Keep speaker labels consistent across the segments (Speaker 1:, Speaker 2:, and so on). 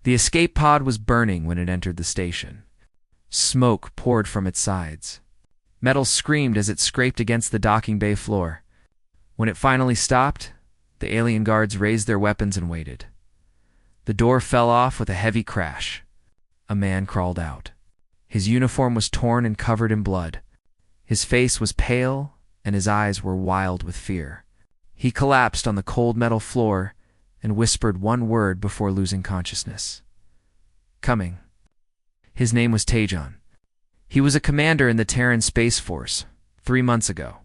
Speaker 1: The escape pod was burning when it entered the station. Smoke poured from its sides. Metal screamed as it scraped against the docking bay floor. When it finally stopped, the alien guards raised their weapons and waited. The door fell off with a heavy crash. A man crawled out. His uniform was torn and covered in blood. His face was pale, and his eyes were wild with fear. He collapsed on the cold metal floor and whispered one word before losing consciousness. Coming. His name was Tajon. He was a commander in the Terran Space Force 3 months ago.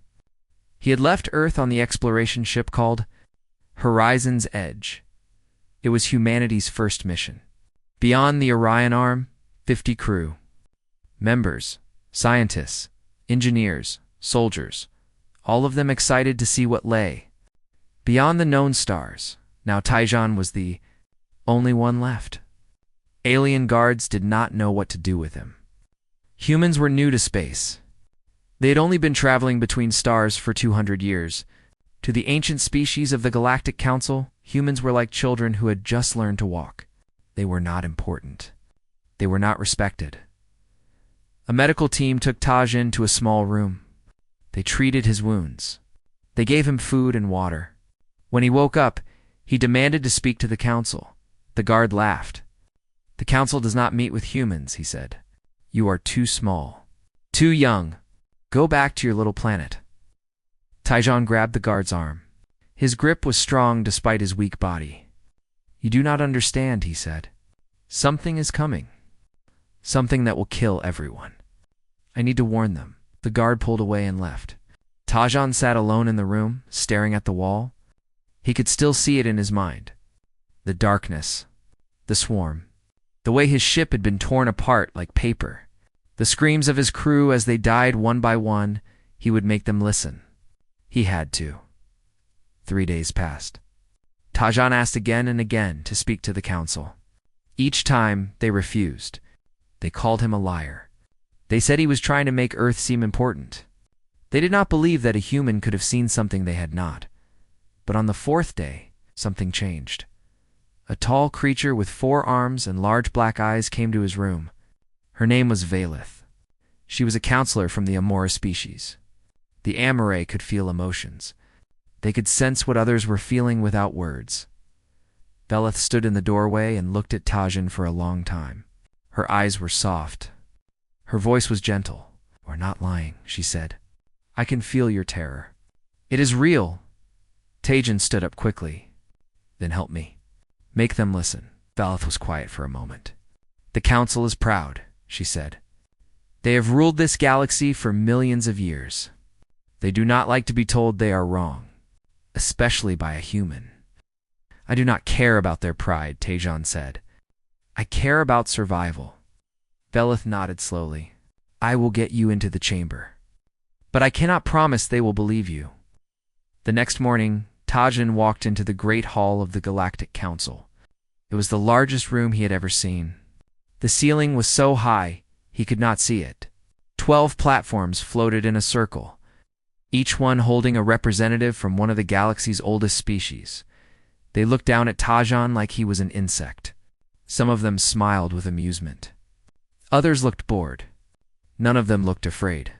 Speaker 1: He had left Earth on the exploration ship called Horizon's Edge. It was humanity's first mission. Beyond the Orion Arm, 50 crew. Members, scientists, engineers, soldiers, all of them excited to see what lay beyond the known stars. Now Tajon was the only one left. Alien guards did not know what to do with him. Humans were new to space. They had only been traveling between stars for 200 years. To the ancient species of the Galactic Council, humans were like children who had just learned to walk. They were not important. They were not respected. A medical team took Tajon to a small room. They treated his wounds. They gave him food and water. When he woke up, he demanded to speak to the council. The guard laughed. "The council does not meet with humans," he said. "You are too small. Too young. Go back to your little planet." Tajon grabbed the guard's arm. His grip was strong despite his weak body. "You do not understand," he said. "Something is coming. Something that will kill everyone. I need to warn them." The guard pulled away and left. Tajon sat alone in the room, staring at the wall. He could still see it in his mind. The darkness. The swarm. The way his ship had been torn apart like paper. The screams of his crew as they died one by one. He would make them listen. He had to. 3 days passed. Tajon asked again and again to speak to the council. Each time, they refused. They called him a liar. They said he was trying to make Earth seem important. They did not believe that a human could have seen something they had not. But on the 4th day, something changed. A tall creature with 4 arms and large black eyes came to his room. Her name was Valeth. She was a counselor from the Amora species. The Amoray could feel emotions. They could sense what others were feeling without words. Valeth stood in the doorway and looked at Tajon for a long time. Her eyes were soft. Her voice was gentle. "You are not lying," she said. "I can feel your terror. It is real." Tajon stood up quickly. "Then help me. Make them listen." Valeth was quiet for a moment. "The council is proud," she said. "They have ruled this galaxy for millions of years. They do not like to be told they are wrong, especially by a human." "I do not care about their pride," Tajon said. "I care about survival." Valeth nodded slowly. "I will get you into the chamber. But I cannot promise they will believe you." The next morning, Tajon walked into the great hall of the Galactic Council. It was the largest room he had ever seen. The ceiling was so high, he could not see it. 12 platforms floated in a circle, each one holding a representative from one of the galaxy's oldest species. They looked down at Tajon like he was an insect. Some of them smiled with amusement. Others looked bored. None of them looked afraid.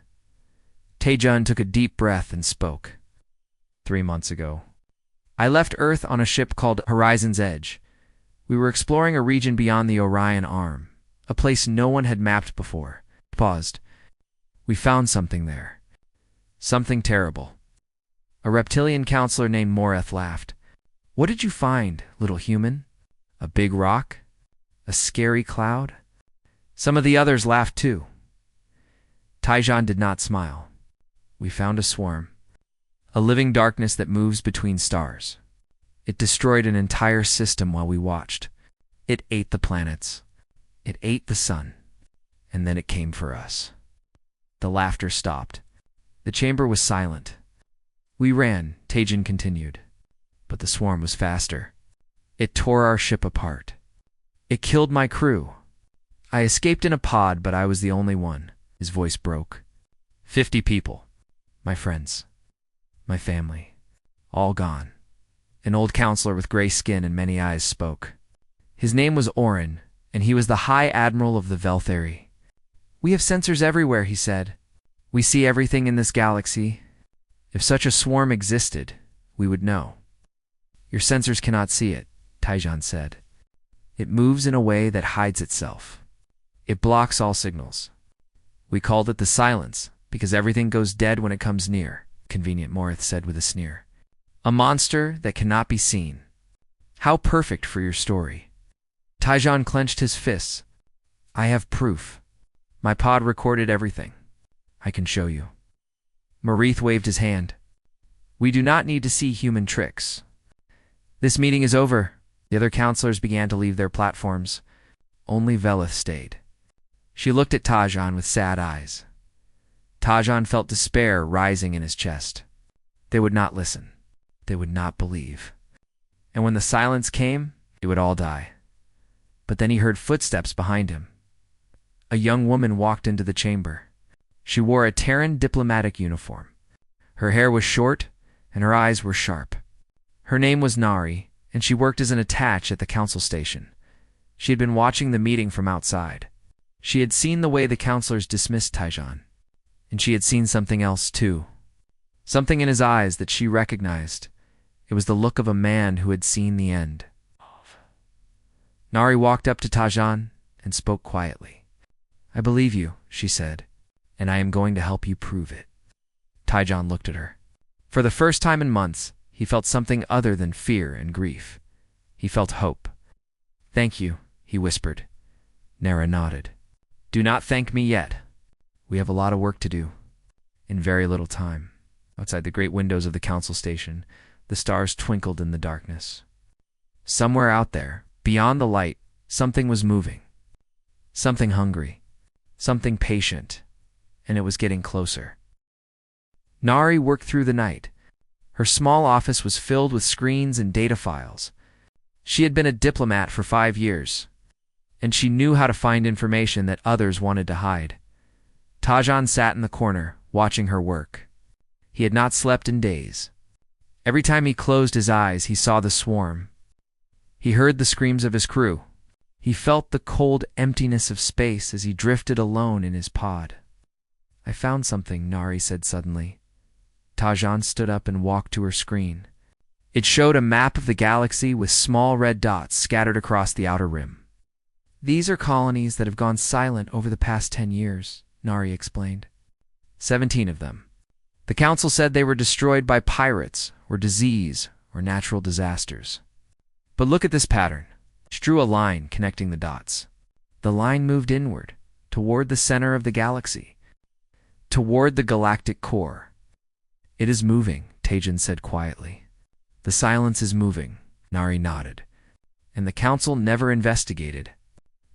Speaker 1: Tajon took a deep breath and spoke. 3 months ago, I left Earth on a ship called Horizon's Edge. We were exploring a region beyond the Orion Arm, a place no one had mapped before. Paused. We found something there. Something terrible. A reptilian counselor named Moreth laughed. "What did you find, little human? A big rock? A scary cloud?" Some of the others laughed too. Tajon did not smile. "We found a swarm. A living darkness that moves between stars. It destroyed an entire system while we watched. It ate the planets. It ate the sun. And then it came for us." The laughter stopped. The chamber was silent. "We ran," Tajon continued. "But the swarm was faster. It tore our ship apart. It killed my crew. I escaped in a pod, but I was the only one." His voice broke. 50 people. My friends. My family. All gone. An old counselor with gray skin and many eyes spoke. His name was Orin, and he was the High Admiral of the Velthari. "We have sensors everywhere," he said. "We see everything in this galaxy. If such a swarm existed, we would know." "Your sensors cannot see it," Taijan said. "It moves in a way that hides itself. It blocks all signals. We called it the silence, because everything goes dead when it comes near," Convenient Morith said with a sneer. "A monster that cannot be seen. How perfect for your story." Taijan clenched his fists. "I have proof. My pod recorded everything. I can show you." Morith waved his hand. "We do not need to see human tricks. This meeting is over." The other counselors began to leave their platforms. Only Velith stayed. She looked at Taijan with sad eyes. Taijan felt despair rising in his chest. They would not listen. They would not believe. And when the silence came, they would all die. But then he heard footsteps behind him. A young woman walked into the chamber. She wore a Terran diplomatic uniform. Her hair was short, and her eyes were sharp. Her name was Nari, and she worked as an attach at the council station. She had been watching the meeting from outside. She had seen the way the counselors dismissed Taijan. And she had seen something else, too. Something in his eyes that she recognized. It was the look of a man who had seen the end. Nari walked up to Taijan and spoke quietly. "I believe you," she said, "and I am going to help you prove it." Taijan looked at her. For the first time in months, he felt something other than fear and grief. He felt hope. "Thank you," he whispered. Nara nodded. "Do not thank me yet. We have a lot of work to do, in very little time." Outside the great windows of the council station, the stars twinkled in the darkness. Somewhere out there, beyond the light, something was moving. Something hungry. Something patient. And it was getting closer. Nari worked through the night. Her small office was filled with screens and data files. She had been a diplomat for 5 years, and she knew how to find information that others wanted to hide. Taijan sat in the corner, watching her work. He had not slept in days. Every time he closed his eyes, he saw the swarm. He heard the screams of his crew. He felt the cold emptiness of space as he drifted alone in his pod. "I found something," Nari said suddenly. Taijan stood up and walked to her screen. It showed a map of the galaxy with small red dots scattered across the outer rim. "These are colonies that have gone silent over the past 10 years, Nari explained. 17 of them. The council said they were destroyed by pirates, or disease, or natural disasters. But look at this pattern." She drew a line connecting the dots. The line moved inward, toward the center of the galaxy, toward the galactic core. "It is moving," Taijan said quietly. "The silence is moving," Nari nodded. "And the council never investigated.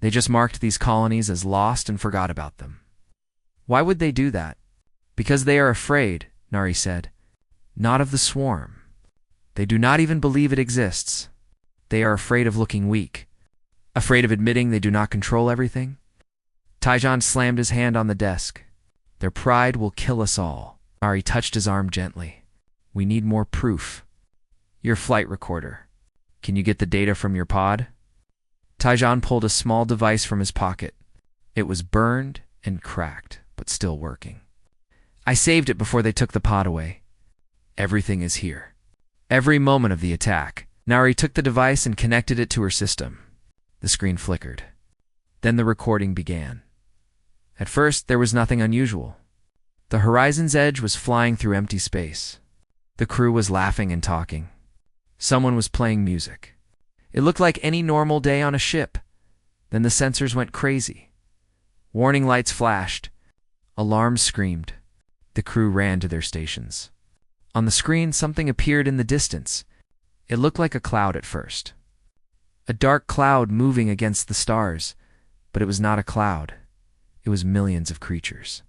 Speaker 1: They just marked these colonies as lost and forgot about them." "Why would they do that?" "Because they are afraid," Nari said. "Not of the swarm. They do not even believe it exists. They are afraid of looking weak. Afraid of admitting they do not control everything." Taijan slammed his hand on the desk. "Their pride will kill us all." Nari touched his arm gently. "We need more proof. Your flight recorder. Can you get the data from your pod?" Taijan pulled a small device from his pocket. It was burned and cracked, but still working. "I saved it before they took the pod away. Everything is here." Every moment of the attack, Nari took the device and connected it to her system. The screen flickered. Then the recording began. At first, there was nothing unusual. The horizon's edge was flying through empty space. The crew was laughing and talking. Someone was playing music. It looked like any normal day on a ship. Then the sensors went crazy. Warning lights flashed. Alarms screamed. The crew ran to their stations. On the screen, something appeared in the distance. It looked like a cloud at first. A dark cloud moving against the stars, but it was not a cloud. It was millions of creatures.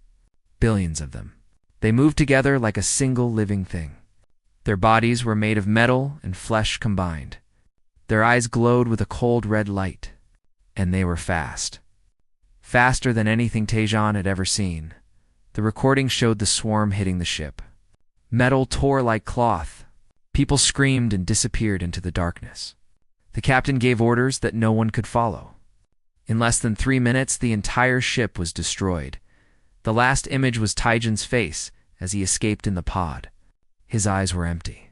Speaker 1: Billions of them. They moved together like a single living thing. Their bodies were made of metal and flesh combined. Their eyes glowed with a cold red light. And they were fast. Faster than anything Taijan had ever seen. The recording showed the swarm hitting the ship. Metal tore like cloth. People screamed and disappeared into the darkness. The captain gave orders that no one could follow. In less than 3 minutes, the entire ship was destroyed. The last image was Taijan's face as he escaped in the pod. His eyes were empty.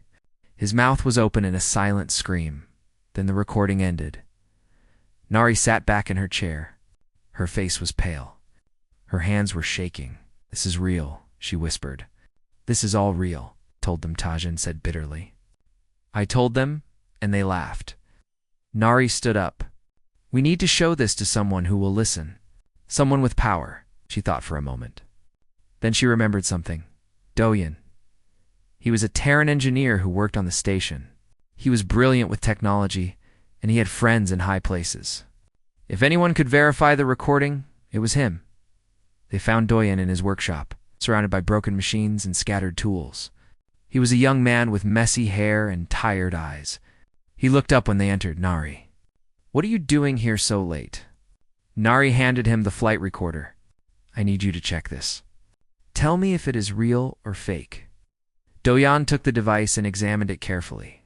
Speaker 1: His mouth was open in a silent scream. Then the recording ended. Nari sat back in her chair. Her face was pale. Her hands were shaking. "This is real," she whispered. "This is all real," told them Taijan said bitterly. "I told them, and they laughed." Nari stood up. "We need to show this to someone who will listen. Someone with power," she thought for a moment. Then she remembered something. Doyen. He was a Terran engineer who worked on the station. He was brilliant with technology, and he had friends in high places. If anyone could verify the recording, it was him. They found Doyen in his workshop, surrounded by broken machines and scattered tools. He was a young man with messy hair and tired eyes. He looked up when they entered. "Nari, what are you doing here so late?" Nari handed him the flight recorder. "I need you to check this. Tell me if it is real or fake." Doyen took the device and examined it carefully.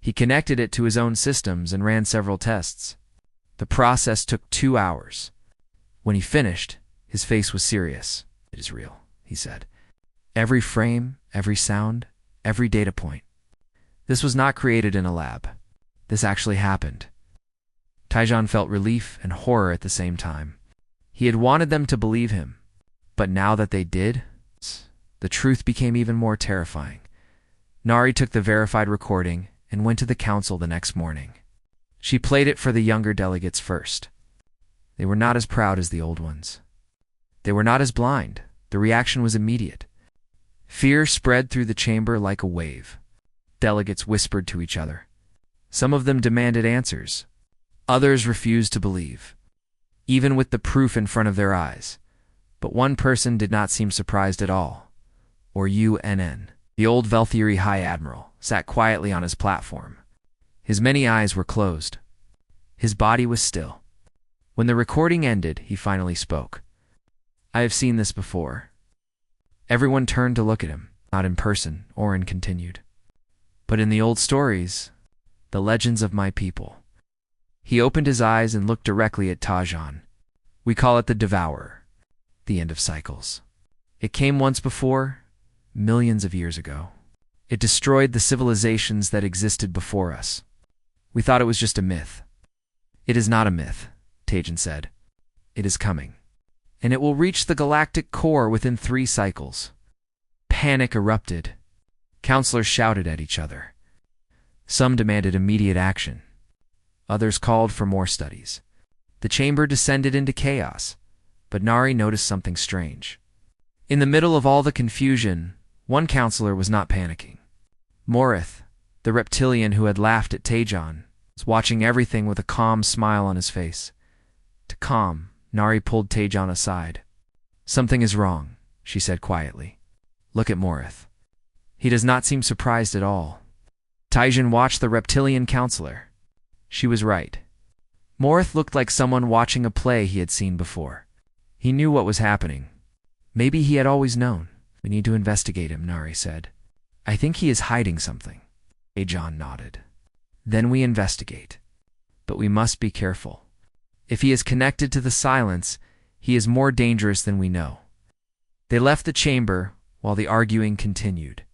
Speaker 1: He connected it to his own systems and ran several tests. The process took 2 hours. When he finished, his face was serious. "It is real," he said. "Every frame, every sound, every data point. This was not created in a lab. This actually happened." Taijan felt relief and horror at the same time. He had wanted them to believe him, but now that they did, the truth became even more terrifying. Nari took the verified recording and went to the council the next morning. She played it for the younger delegates first. They were not as proud as the old ones. They were not as blind. The reaction was immediate. Fear spread through the chamber like a wave. Delegates whispered to each other. Some of them demanded answers. Others refused to believe, even with the proof in front of their eyes. But one person did not seem surprised at all. UNN, the old Velthiri High Admiral, sat quietly on his platform. His many eyes were closed. His body was still. When the recording ended, he finally spoke. "I have seen this before." Everyone turned to look at him, not in person, Oren continued. "But in the old stories, the legends of my people." He opened his eyes and looked directly at Taijan. "We call it the Devourer, the end of cycles. It came once before, millions of years ago. It destroyed the civilizations that existed before us. We thought it was just a myth." "It is not a myth," Taijan said. "It is coming. And it will reach the galactic core within 3 cycles." Panic erupted. Counselors shouted at each other. Some demanded immediate action. Others called for more studies. The chamber descended into chaos, but Nari noticed something strange. In the middle of all the confusion, one counselor was not panicking. Morith, the reptilian who had laughed at Taijan, was watching everything with a calm smile on his face. To calm, Nari pulled Taijan aside. "Something is wrong," she said quietly. "Look at Morith. He does not seem surprised at all." Taijan watched the reptilian counselor. She was right. Morith looked like someone watching a play he had seen before. He knew what was happening. Maybe he had always known. "We need to investigate him," Nari said. "I think he is hiding something." Taijan nodded. "Then we investigate. But we must be careful. If he is connected to the silence, he is more dangerous than we know." They left the chamber while the arguing continued.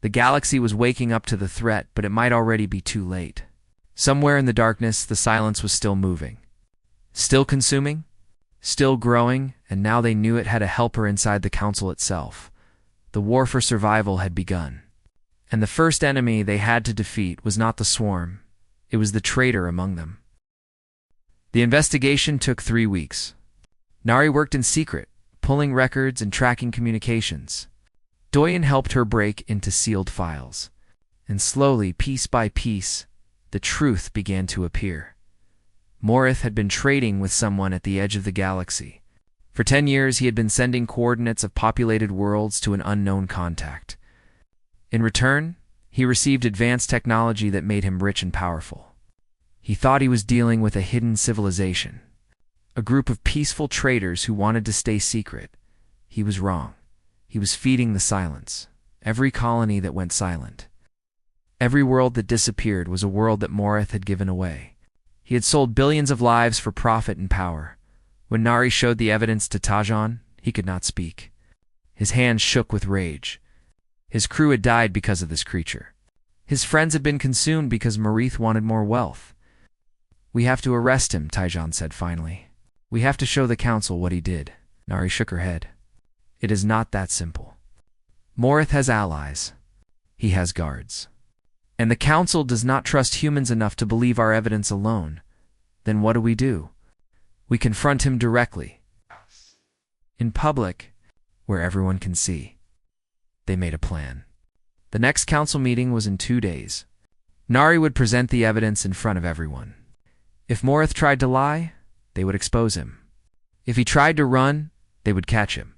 Speaker 1: The galaxy was waking up to the threat, but it might already be too late. Somewhere in the darkness, the silence was still moving. Still consuming, still growing, and now they knew it had a helper inside the council itself. The war for survival had begun. And the first enemy they had to defeat was not the swarm, it was the traitor among them. The investigation took 3 weeks. Nari worked in secret, pulling records and tracking communications. Doyen helped her break into sealed files. And slowly, piece by piece, the truth began to appear. Morith had been trading with someone at the edge of the galaxy. For 10 years, he had been sending coordinates of populated worlds to an unknown contact. In return, he received advanced technology that made him rich and powerful. He thought he was dealing with a hidden civilization, a group of peaceful traders who wanted to stay secret. He was wrong. He was feeding the silence, every colony that went silent. Every world that disappeared was a world that Morith had given away. He had sold billions of lives for profit and power. When Nari showed the evidence to Tajan, he could not speak. His hands shook with rage. His crew had died because of this creature. His friends had been consumed because Marith wanted more wealth. "We have to arrest him," Tajan said finally. "We have to show the council what he did." Nari shook her head. "It is not that simple. Morith has allies. He has guards. And the council does not trust humans enough to believe our evidence alone. Then what do? We confront him directly. In public, where everyone can see." They made a plan. The next council meeting was in 2 days. Nari would present the evidence in front of everyone. If Morith tried to lie, they would expose him. If he tried to run, they would catch him.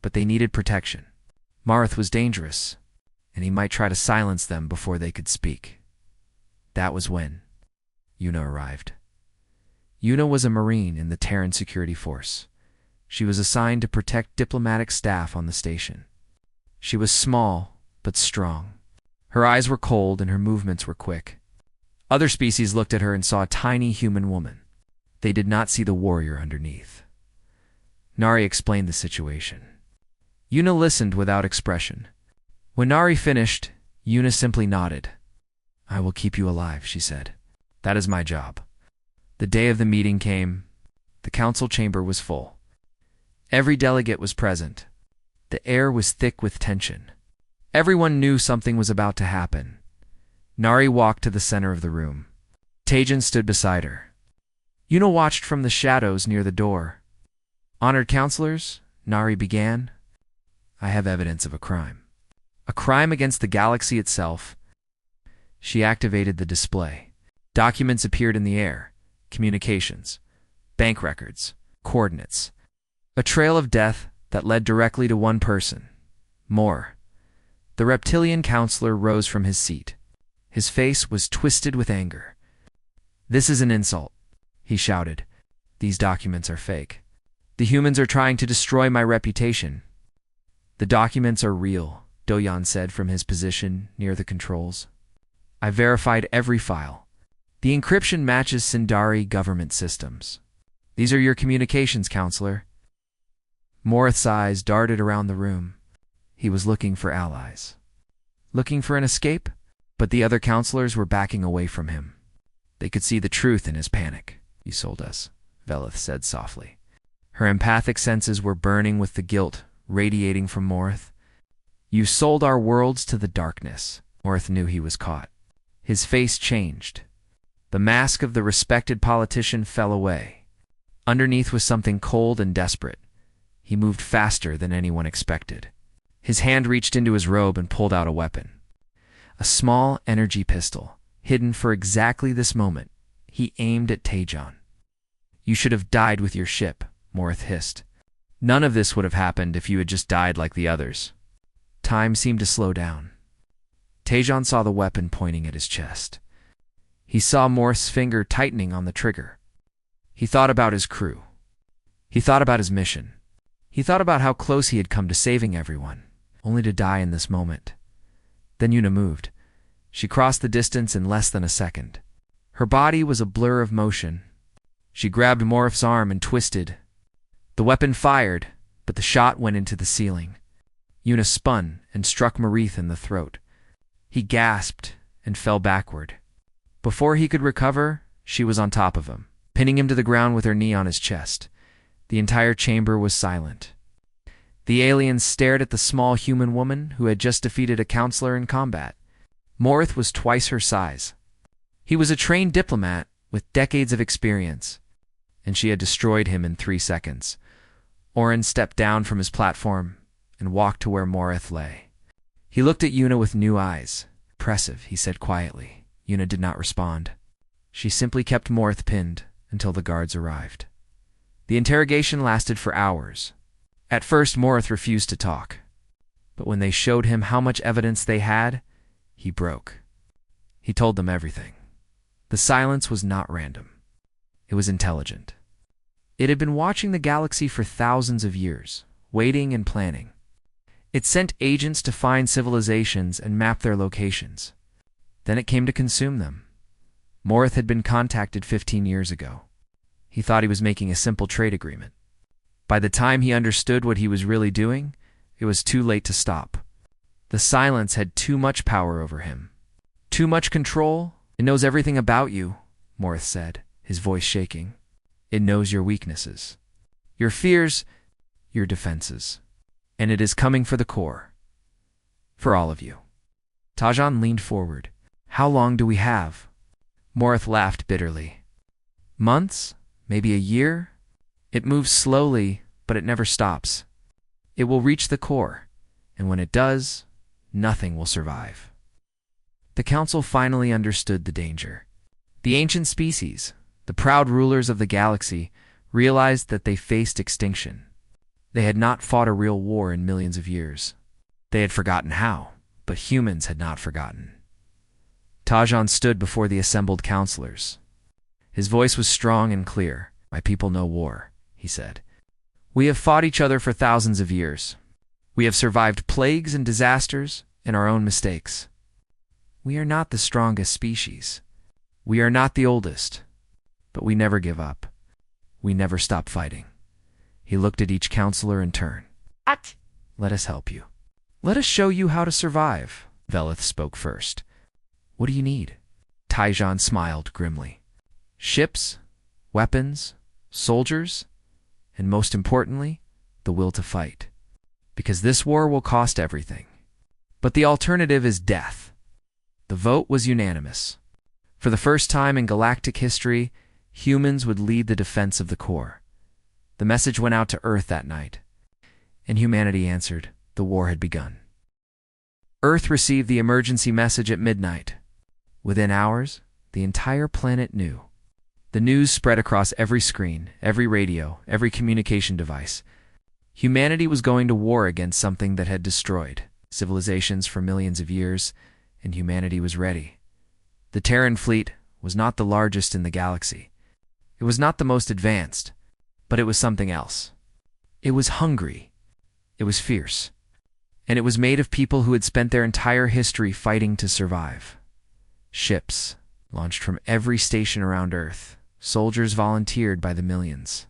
Speaker 1: But they needed protection. Morith was dangerous, and he might try to silence them before they could speak. That was when Yuna arrived. Yuna was a Marine in the Terran security force. She was assigned to protect diplomatic staff on the station. She was small, but strong. Her eyes were cold and her movements were quick. Other species looked at her and saw a tiny human woman. They did not see the warrior underneath. Nari explained the situation. Yuna listened without expression. When Nari finished, Yuna simply nodded. "I will keep you alive," she said. "That is my job." The day of the meeting came. The council chamber was full. Every delegate was present. The air was thick with tension. Everyone knew something was about to happen. Nari walked to the center of the room. Tajan stood beside her. Yuna watched from the shadows near the door. "Honored counselors," Nari began, "I have evidence of a crime. A crime against the galaxy itself." She activated the display. Documents appeared in the air. Communications, bank records, coordinates. A trail of death that led directly to one person. More. The reptilian counselor rose from his seat. His face was twisted with anger. "This is an insult," he shouted. "These documents are fake. The humans are trying to destroy my reputation." "The documents are real," Doyan said from his position near the controls. "I verified every file. The encryption matches Sindari government systems. These are your communications, counselor." Morith's eyes darted around the room. He was looking for allies. Looking for an escape? But the other counselors were backing away from him. They could see the truth in his panic. "You sold us," Velith said softly. Her empathic senses were burning with the guilt radiating from Morith. "You sold our worlds to the darkness." Morith knew he was caught. His face changed. The mask of the respected politician fell away. Underneath was something cold and desperate. He moved faster than anyone expected. His hand reached into his robe and pulled out a weapon. A small energy pistol, hidden for exactly this moment. He aimed at Tajan. "You should have died with your ship," Morith hissed. "None of this would have happened if you had just died like the others." Time seemed to slow down. Tajan saw the weapon pointing at his chest. He saw Morith's finger tightening on the trigger. He thought about his crew. He thought about his mission. He thought about how close he had come to saving everyone, only to die in this moment. Then Yuna moved. She crossed the distance in less than a second. Her body was a blur of motion. She grabbed Morith's arm and twisted. The weapon fired, but the shot went into the ceiling. Yuna spun and struck Marith in the throat. He gasped and fell backward. Before he could recover, she was on top of him, pinning him to the ground with her knee on his chest. The entire chamber was silent. The aliens stared at the small human woman who had just defeated a counselor in combat. Morith was twice her size. He was a trained diplomat with decades of experience, and she had destroyed him in 3 seconds. Oren stepped down from his platform and walked to where Morith lay. He looked at Yuna with new eyes. "Impressive," he said quietly. Yuna did not respond. She simply kept Morith pinned until the guards arrived. The interrogation lasted for hours. At first, Morith refused to talk. But when they showed him how much evidence they had, he broke. He told them everything. The silence was not random. It was intelligent. It had been watching the galaxy for thousands of years, waiting and planning. It sent agents to find civilizations and map their locations. Then it came to consume them. Morith had been contacted 15 years ago. He thought he was making a simple trade agreement. By the time he understood what he was really doing, it was too late to stop. The silence had too much power over him. Too much control. It knows everything about you, Morith said, his voice shaking. It knows your weaknesses, your fears, your defenses. And it is coming for the core. For all of you. Tajan leaned forward. How long do we have? Morith laughed bitterly. Months? Maybe a year? It moves slowly, but it never stops. It will reach the core, and when it does, nothing will survive. The council finally understood the danger. The ancient species, the proud rulers of the galaxy, realized that they faced extinction. They had not fought a real war in millions of years. They had forgotten how, but humans had not forgotten. Tajan stood before the assembled counselors. His voice was strong and clear. My people know war, he said. We have fought each other for thousands of years. We have survived plagues and disasters and our own mistakes. We are not the strongest species. We are not the oldest. But we never give up. We never stop fighting. He looked at each counselor in turn. Let us help you. Let us show you how to survive. Velith spoke first. What do you need? Tajan smiled grimly. Ships, weapons, soldiers, and most importantly, the will to fight. Because this war will cost everything. But the alternative is death. The vote was unanimous. For the first time in galactic history, humans would lead the defense of the core. The message went out to Earth that night, and humanity answered. The war had begun. Earth received the emergency message at midnight. Within hours, the entire planet knew. The news spread across every screen, every radio, every communication device. Humanity was going to war against something that had destroyed civilizations for millions of years, and humanity was ready. The Terran fleet was not the largest in the galaxy. It was not the most advanced, but it was something else. It was hungry. It was fierce. And it was made of people who had spent their entire history fighting to survive. Ships launched from every station around Earth. Soldiers volunteered by the millions.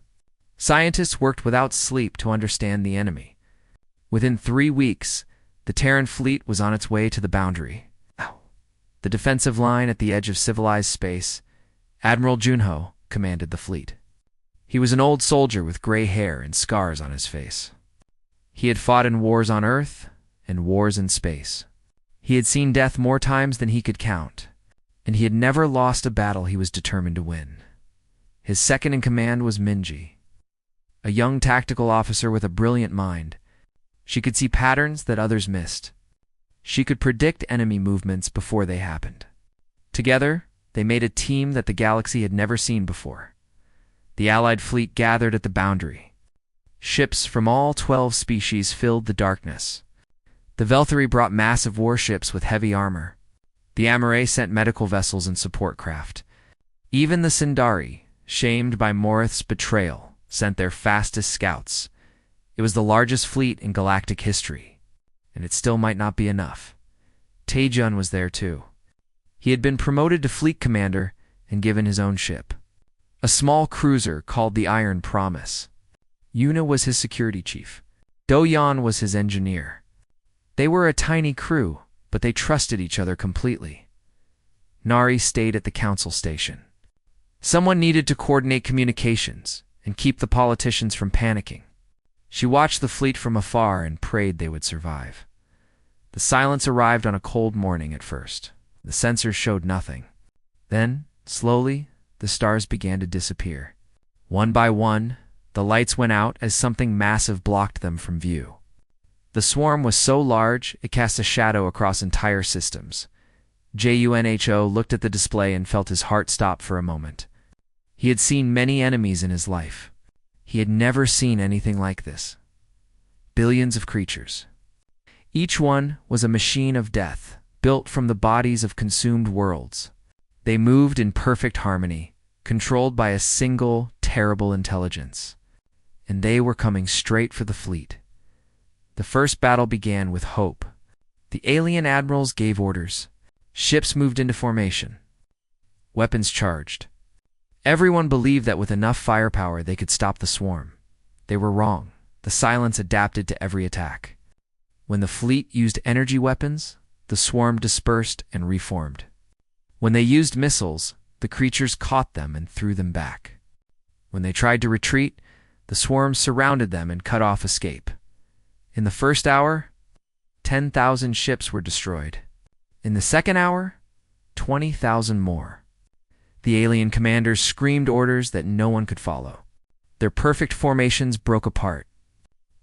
Speaker 1: Scientists worked without sleep to understand the enemy. Within 3 weeks, the Terran fleet was on its way to the boundary. The defensive line at the edge of civilized space. Admiral Junho commanded the fleet. He was an old soldier with gray hair and scars on his face. He had fought in wars on Earth and wars in space. He had seen death more times than he could count, and he had never lost a battle he was determined to win. His second in command was Minji, a young tactical officer with a brilliant mind. She could see patterns that others missed. She could predict enemy movements before they happened. Together, they made a team that the galaxy had never seen before. The Allied fleet gathered at the boundary. Ships from all 12 species filled the darkness. The Velthari brought massive warships with heavy armor. The Amaray sent medical vessels and support craft. Even the Sindari, shamed by Morith's betrayal, sent their fastest scouts. It was the largest fleet in galactic history, and it still might not be enough. Taejun was there too. He had been promoted to fleet commander and given his own ship, a small cruiser called the Iron Promise. Yuna was his security chief. Do-Yan was his engineer. They were a tiny crew, but they trusted each other completely. Nari stayed at the council station. Someone needed to coordinate communications and keep the politicians from panicking. She watched the fleet from afar and prayed they would survive. The silence arrived on a cold morning at first. The sensors showed nothing. Then, slowly, the stars began to disappear. One by one, the lights went out as something massive blocked them from view. The swarm was so large, it cast a shadow across entire systems. Junho looked at the display and felt his heart stop for a moment. He had seen many enemies in his life. He had never seen anything like this. Billions of creatures. Each one was a machine of death, built from the bodies of consumed worlds. They moved in perfect harmony, controlled by a single, terrible intelligence. And they were coming straight for the fleet. The first battle began with hope. The alien admirals gave orders. Ships moved into formation. Weapons charged. Everyone believed that with enough firepower they could stop the swarm. They were wrong. The silence adapted to every attack. When the fleet used energy weapons, the swarm dispersed and reformed. When they used missiles, the creatures caught them and threw them back. When they tried to retreat, the swarm surrounded them and cut off escape. In the first hour, 10,000 ships were destroyed. In the second hour, 20,000 more. The alien commanders screamed orders that no one could follow. Their perfect formations broke apart.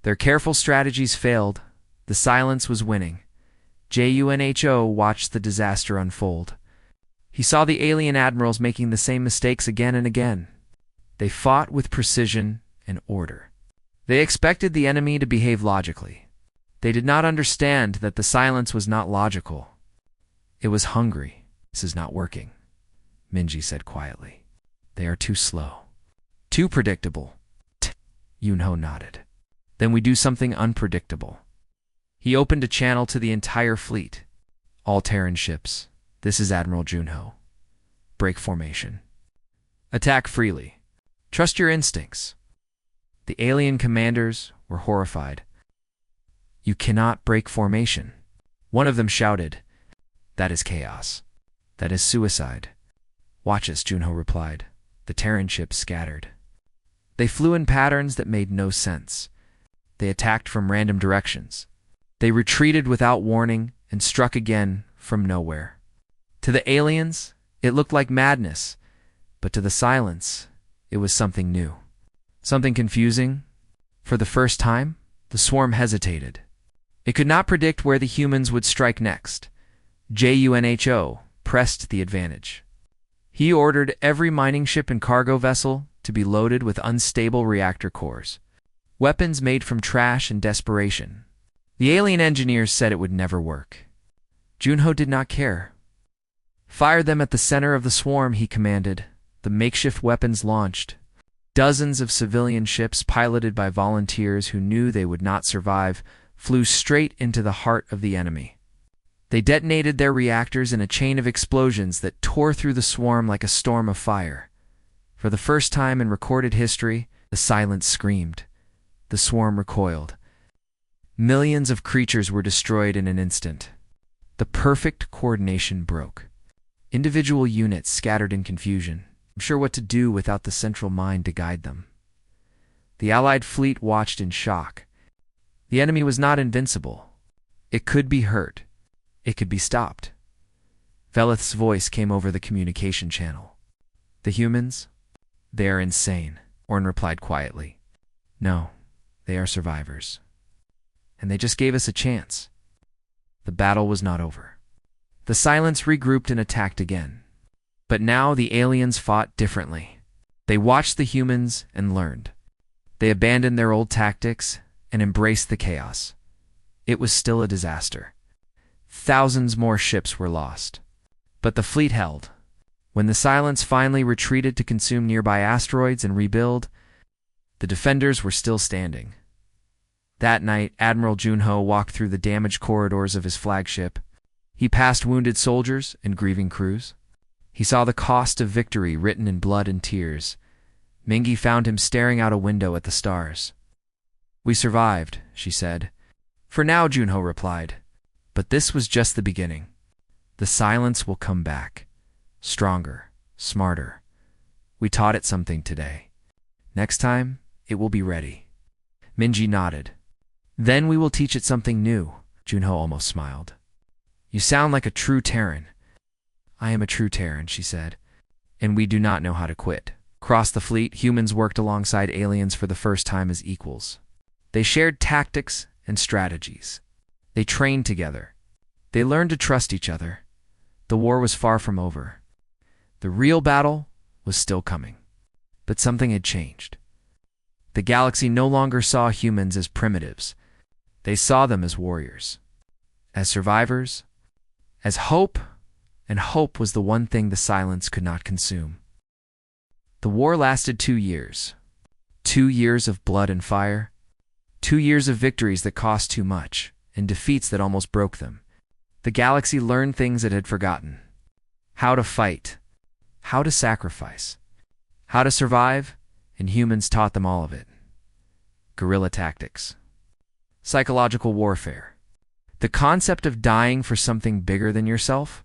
Speaker 1: Their careful strategies failed. The silence was winning. Junho watched the disaster unfold. He saw the alien admirals making the same mistakes again and again. They fought with precision and order. They expected the enemy to behave logically. They did not understand that the silence was not logical. It was hungry. "This is not working," Minji said quietly. "They are too slow. Too predictable." Junho nodded. "Then we do something unpredictable." He opened a channel to the entire fleet. "All Terran ships. This is Admiral Junho. Break formation. Attack freely. Trust your instincts." The alien commanders were horrified. "You cannot break formation." One of them shouted, "That is chaos. That is suicide." "Watch us," Junho replied. The Terran ships scattered. They flew in patterns that made no sense. They attacked from random directions. They retreated without warning and struck again from nowhere. To the aliens, it looked like madness, but to the silence, it was something new. Something confusing. For the first time, the swarm hesitated. It could not predict where the humans would strike next. Junho pressed the advantage. He ordered every mining ship and cargo vessel to be loaded with unstable reactor cores, weapons made from trash and desperation. The alien engineers said it would never work. Junho did not care. "Fire them at the center of the swarm," he commanded. The makeshift weapons launched. Dozens of civilian ships, piloted by volunteers who knew they would not survive, flew straight into the heart of the enemy. They detonated their reactors in a chain of explosions that tore through the swarm like a storm of fire. For the first time in recorded history, the silence screamed. The swarm recoiled. Millions of creatures were destroyed in an instant. The perfect coordination broke. Individual units scattered in confusion, unsure what to do without the central mind to guide them. The Allied fleet watched in shock. The enemy was not invincible. It could be hurt. It could be stopped. Velith's voice came over the communication channel. "The humans? They are insane," Orn replied quietly. "No, they are survivors. And they just gave us a chance." The battle was not over. The silence regrouped and attacked again. But now the aliens fought differently. They watched the humans and learned. They abandoned their old tactics and embraced the chaos. It was still a disaster. Thousands more ships were lost. But the fleet held. When the silence finally retreated to consume nearby asteroids and rebuild, the defenders were still standing. That night, Admiral Junho walked through the damaged corridors of his flagship. He passed wounded soldiers and grieving crews. He saw the cost of victory written in blood and tears. Mingi found him staring out a window at the stars. "We survived," she said. "For now," Junho replied. "But this was just the beginning. The silence will come back. Stronger, smarter. We taught it something today. Next time, it will be ready." Minji nodded. "Then we will teach it something new." Junho almost smiled. "You sound like a true Terran." "I am a true Terran," she said. "And we do not know how to quit." Across the fleet, humans worked alongside aliens for the first time as equals. They shared tactics and strategies. They trained together. They learned to trust each other. The war was far from over. The real battle was still coming. But something had changed. The galaxy no longer saw humans as primitives. They saw them as warriors, as survivors, as hope, and hope was the one thing the silence could not consume. The war lasted 2 years. 2 years of blood and fire. 2 years of victories that cost too much, and defeats that almost broke them. The galaxy learned things it had forgotten. How to fight, how to sacrifice, how to survive, and humans taught them all of it. Guerrilla tactics. Psychological warfare. The concept of dying for something bigger than yourself?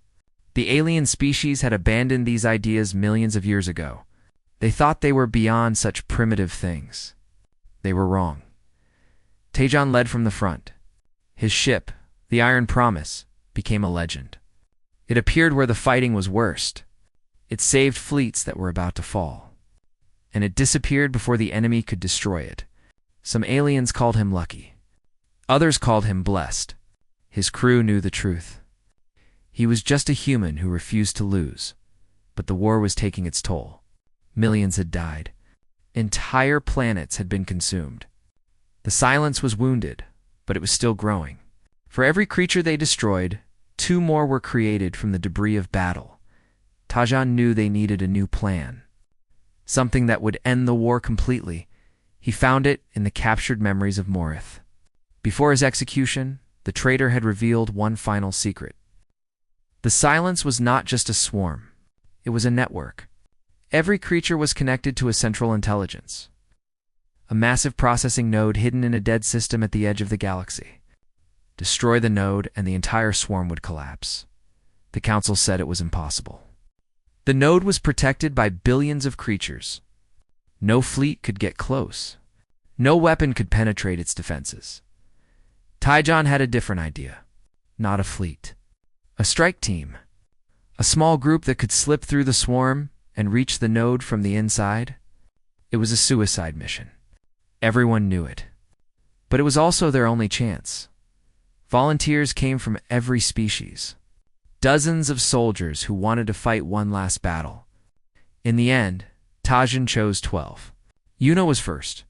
Speaker 1: The alien species had abandoned these ideas millions of years ago. They thought they were beyond such primitive things. They were wrong. Tajon led from the front. His ship, the Iron Promise, became a legend. It appeared where the fighting was worst. It saved fleets that were about to fall. And it disappeared before the enemy could destroy it. Some aliens called him lucky. Others called him blessed. His crew knew the truth. He was just a human who refused to lose. But the war was taking its toll. Millions had died. Entire planets had been consumed. The silence was wounded, but it was still growing. For every creature they destroyed, 2 more were created from the debris of battle. Tajon knew they needed a new plan. Something that would end the war completely. He found it in the captured memories of Morith. Before his execution, the traitor had revealed one final secret. The silence was not just a swarm. It was a network. Every creature was connected to a central intelligence. A massive processing node hidden in a dead system at the edge of the galaxy. Destroy the node and the entire swarm would collapse. The council said it was impossible. The node was protected by billions of creatures. No fleet could get close. No weapon could penetrate its defenses. Tajon had a different idea. Not a fleet. A strike team. A small group that could slip through the swarm and reach the node from the inside. It was a suicide mission. Everyone knew it. But it was also their only chance. Volunteers came from every species. Dozens of soldiers who wanted to fight one last battle. In the end, Tajon chose 12. Yuna was first.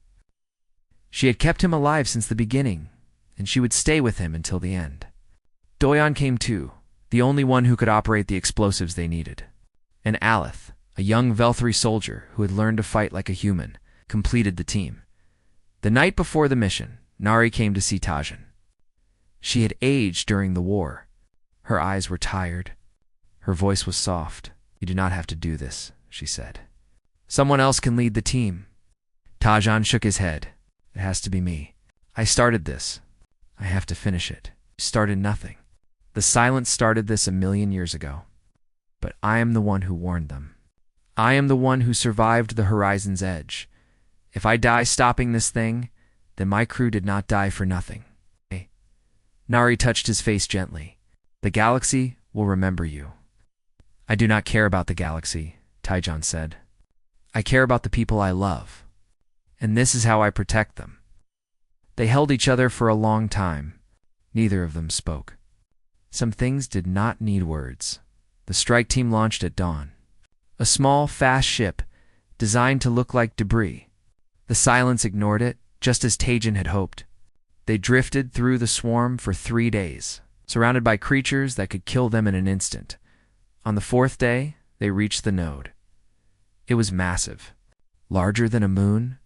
Speaker 1: She had kept him alive since the beginning, and she would stay with him until the end. Doyon came too, the only one who could operate the explosives they needed. And Aleth, a young Velthri soldier who had learned to fight like a human, completed the team. The night before the mission, Nari came to see Tajon. She had aged during the war. Her eyes were tired. Her voice was soft. "You do not have to do this," she said. "Someone else can lead the team." Tajon shook his head. "It has to be me. I started this. I have to finish it." "You started nothing. The silence started this 1,000,000 years ago. But I am the one who warned them. I am the one who survived the horizon's edge. If I die stopping this thing, then my crew did not die for nothing." Nari touched his face gently. "The galaxy will remember you." "I do not care about the galaxy," Tajon said. "I care about the people I love. And this is how I protect them." They held each other for a long time. Neither of them spoke. Some things did not need words. The strike team launched at dawn. A small, fast ship, designed to look like debris. The silence ignored it, just as Tajon had hoped. They drifted through the swarm for 3 days, surrounded by creatures that could kill them in an instant. On the 4th day, they reached the node. It was massive, larger than a moon.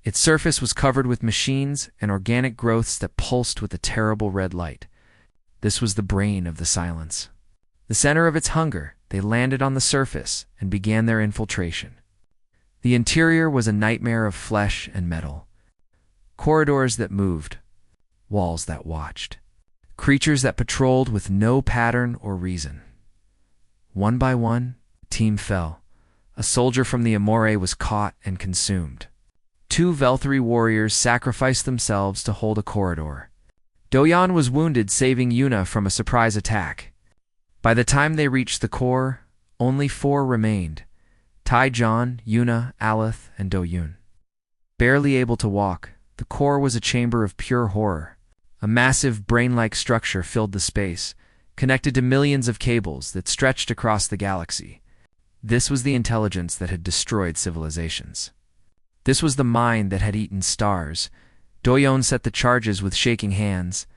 Speaker 1: Its surface was covered with machines and organic growths that pulsed with a terrible red light. This was the brain of the silence. The center of its hunger, they landed on the surface and began their infiltration. The interior was a nightmare of flesh and metal. Corridors that moved, walls that watched, creatures that patrolled with no pattern or reason. One by one, the team fell. A soldier from the Amore was caught and consumed. 2 Velthri warriors sacrificed themselves to hold a corridor. Doyon was wounded, saving Yuna from a surprise attack. By the time they reached the core, only 4 remained: Tajon, Yuna, Aleth, and Doyun. Barely able to walk, the core was a chamber of pure horror. A massive brain-like structure filled the space, connected to millions of cables that stretched across the galaxy. This was the intelligence that had destroyed civilizations. This was the mind that had eaten stars. Doyon set the charges with shaking hands.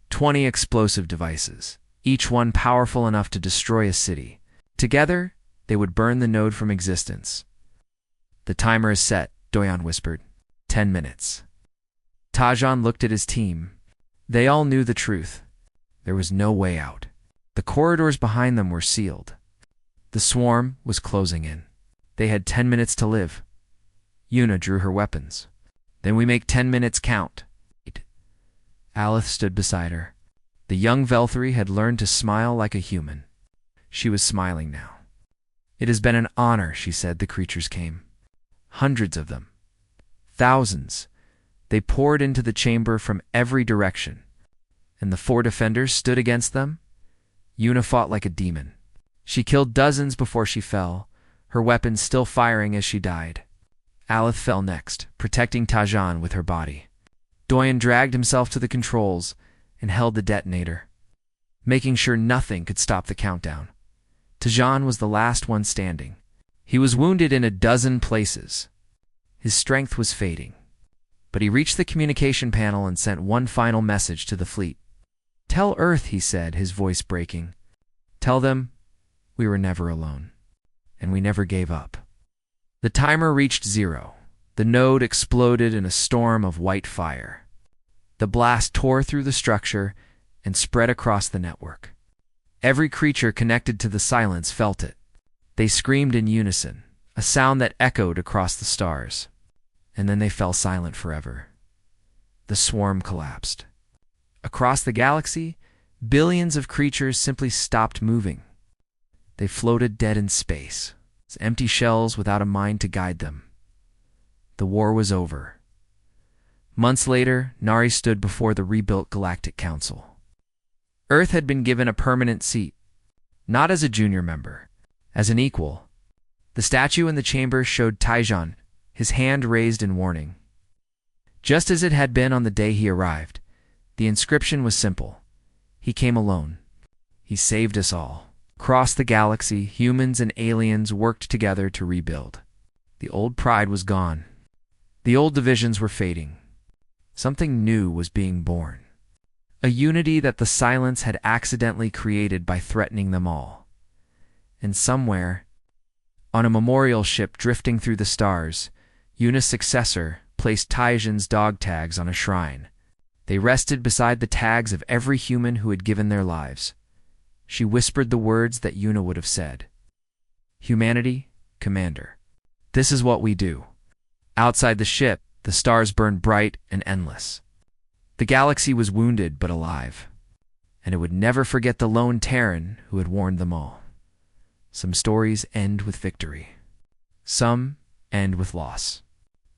Speaker 1: 20 explosive devices, each one powerful enough to destroy a city. Together, they would burn the node from existence. "The timer is set," Doyon whispered. 10 minutes. Tajon looked at his team. They all knew the truth. There was no way out. The corridors behind them were sealed. The swarm was closing in. They had 10 minutes to live. Una drew her weapons. Then we make 10 minutes count. Alith stood beside her. The young Velthry had learned to smile like a human. She was smiling now. It has been an honor, she said. The creatures came. Hundreds of them. Thousands. They poured into the chamber from every direction. And the 4 defenders stood against them. Una fought like a demon. She killed dozens before she fell, her weapons still firing as she died. Alith fell next, protecting Tajan with her body. Doyen dragged himself to the controls and held the detonator, making sure nothing could stop the countdown. Tajan was the last one standing. He was wounded in a dozen places. His strength was fading. But he reached the communication panel and sent one final message to the fleet. "Tell Earth," he said, his voice breaking. "Tell them we were never alone, and we never gave up." The timer reached 0. The node exploded in a storm of white fire. The blast tore through the structure and spread across the network. Every creature connected to the silence felt it. They screamed in unison, a sound that echoed across the stars. And then they fell silent forever. The swarm collapsed. Across the galaxy, billions of creatures simply stopped moving. They floated dead in space, as empty shells without a mind to guide them. The war was over. Months later, Nari stood before the rebuilt Galactic Council. Earth had been given a permanent seat, not as a junior member, as an equal. The statue in the chamber showed Tajan, his hand raised in warning. Just as it had been on the day he arrived, the inscription was simple. He came alone. He saved us all. Across the galaxy, humans and aliens worked together to rebuild. The old pride was gone. The old divisions were fading. Something new was being born. A unity that the silence had accidentally created by threatening them all. And somewhere, on a memorial ship drifting through the stars, Una's successor placed Tajan's dog tags on a shrine. They rested beside the tags of every human who had given their lives. She whispered the words that Una would have said. "Humanity, Commander. This is what we do." Outside the ship, the stars burned bright and endless. The galaxy was wounded but alive, and it would never forget the lone Terran who had warned them all. Some stories end with victory. Some end with loss.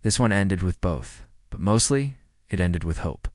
Speaker 1: This one ended with both, but mostly it ended with hope.